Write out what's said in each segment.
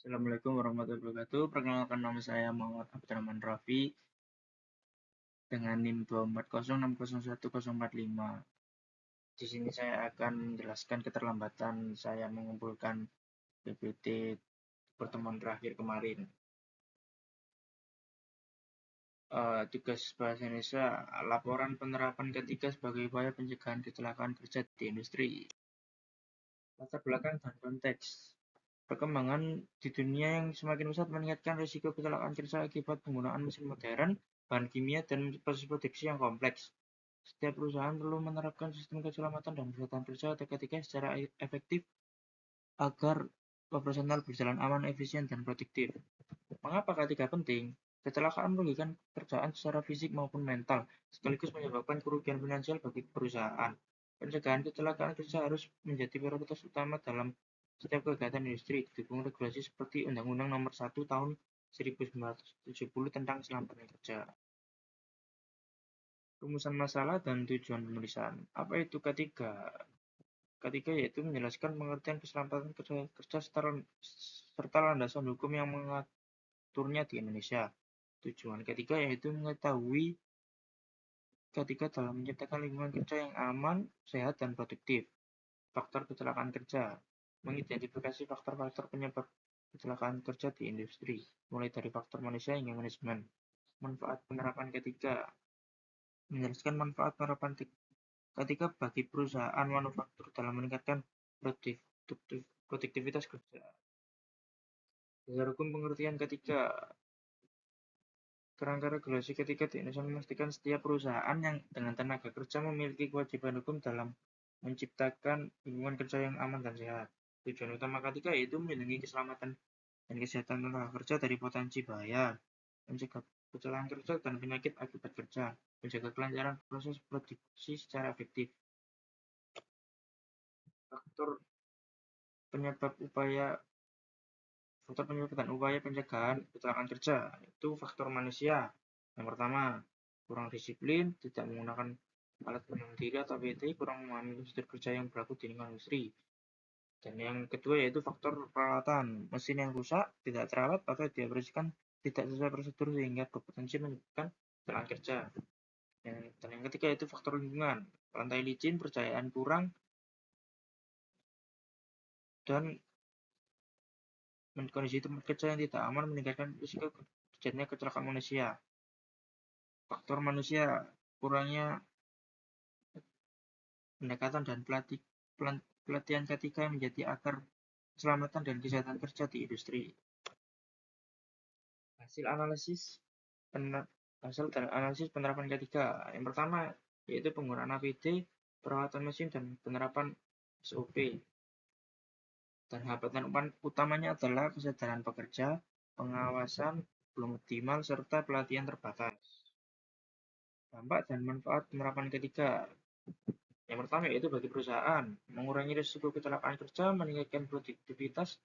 Assalamualaikum warahmatullahi wabarakatuh. Perkenalkan, nama saya Muhammad Abdurrahman Rafi dengan NIM 240601045. Di sini saya akan menjelaskan keterlambatan saya mengumpulkan PPT pertemuan terakhir kemarin. Tugas bahasa Indonesia, laporan penerapan ketiga sebagai upaya pencegahan kecelakaan kerja di industri. Latar belakang dan konteks. Perkembangan di dunia yang semakin pesat meningkatkan risiko kecelakaan kerja akibat penggunaan mesin modern, bahan kimia, dan proses produksi yang kompleks. Setiap perusahaan perlu menerapkan sistem keselamatan dan kesehatan kerja ketiga secara efektif agar operasional berjalan aman, efisien, dan produktif. Mengapa ketiga penting? Kecelakaan merugikan pekerjaan secara fisik maupun mental, sekaligus menyebabkan kerugian finansial bagi perusahaan. Pencegahan kecelakaan kerja harus menjadi prioritas utama dalam setiap kegiatan industri, didukung regulasi seperti Undang-Undang Nomor 1 Tahun 1970 tentang keselamatan kerja. Rumusan masalah dan tujuan penulisan. Apa itu K3? K3 yaitu menjelaskan pengertian keselamatan kerja serta landasan hukum yang mengaturnya di Indonesia. Tujuan ketiga yaitu mengetahui ketiga dalam menciptakan lingkungan kerja yang aman, sehat, dan produktif. Faktor kecelakaan kerja. Mengidentifikasi faktor-faktor penyebab kecelakaan kerja di industri, mulai dari faktor manusia hingga manajemen. Manfaat penerapan ketiga. Menjelaskan manfaat penerapan ketiga bagi perusahaan manufaktur dalam meningkatkan produktivitas kerja. Dasar hukum pengertian ketiga. Kerangka regulasi ketiga di Indonesia memastikan setiap perusahaan yang dengan tenaga kerja memiliki kewajiban hukum dalam menciptakan lingkungan kerja yang aman dan sehat. Tujuan utama ketiga yaitu melindungi keselamatan dan kesehatan tenaga kerja dari potensi bahaya, mencegah kecelakaan kerja dan penyakit akibat kerja, menjaga kelancaran proses produksi secara efektif. Faktor penyebab dan upaya pencegahan kecelakaan kerja itu faktor manusia. Yang pertama, kurang disiplin, tidak menggunakan alat pelindung diri atau APD, kurang memahami prosedur kerja yang berlaku di lingkungan industri. Dan yang kedua yaitu faktor peralatan, mesin yang rusak, tidak terawat atau dioperasikan tidak sesuai prosedur sehingga berpotensi menyebabkan kecelakaan kerja. Dan yang ketiga yaitu faktor lingkungan, lantai licin, percayaan kurang, dan kondisi tempat kerja yang tidak aman meningkatkan risiko terjadinya kecelakaan manusia. Faktor manusia, kurangnya pendekatan dan pelatihan ketiga menjadi akar keselamatan dan kesehatan kerja di industri. Hasil dari analisis penerapan ketiga. Yang pertama yaitu penggunaan APD, perawatan mesin, dan penerapan SOP. Dan hambatan utamanya adalah kesadaran pekerja, pengawasan belum optimal, serta pelatihan terbatas. Dampak dan manfaat penerapan ketiga. Yang pertama yaitu bagi perusahaan, mengurangi risiko kecelakaan kerja, meningkatkan produktivitas,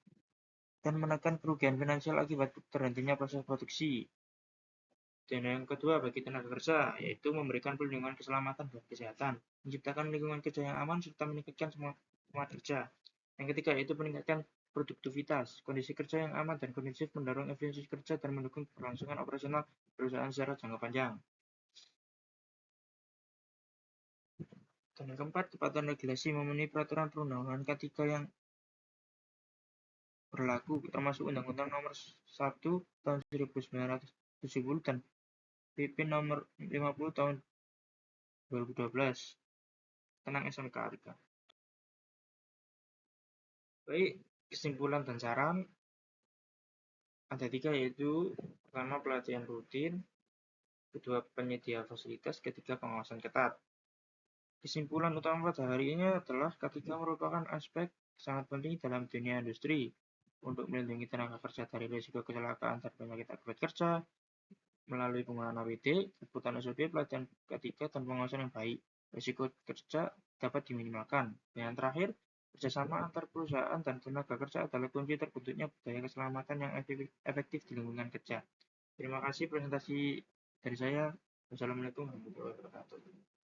dan menekan kerugian finansial akibat terhentinya proses produksi. Dan yang kedua bagi tenaga kerja, yaitu memberikan perlindungan keselamatan dan kesehatan, menciptakan lingkungan kerja yang aman, serta meningkatkan semangat kerja. Yang ketiga yaitu meningkatkan produktivitas, kondisi kerja yang aman dan kondusif mendorong efisiensi kerja dan mendukung keberlangsungan operasional perusahaan secara jangka panjang. Dan yang keempat, kepatuhan regulasi memenuhi peraturan perundang-undangan ketiga yang berlaku, termasuk Undang-Undang Nomor 1 Tahun 1970 dan PP Nomor 50 Tahun 2012 tentang SMK. Baik, kesimpulan dan saran ada tiga, yaitu pertama pelatihan rutin, kedua penyedia fasilitas, ketiga pengawasan ketat. Kesimpulan utama pada hari ini adalah ketiga merupakan aspek sangat penting dalam dunia industri untuk melindungi tenaga kerja dari risiko kecelakaan dan penyakit akibat kerja melalui penggunaan APD, kebutuhan SOP, pelatihan ketiga, dan pengawasan yang baik. Risiko kerja dapat diminimalkan. Dan yang terakhir, kerjasama antar perusahaan dan tenaga kerja adalah kunci terbentuknya budaya keselamatan yang efektif di lingkungan kerja. Terima kasih presentasi dari saya. Wassalamualaikum warahmatullahi wabarakatuh.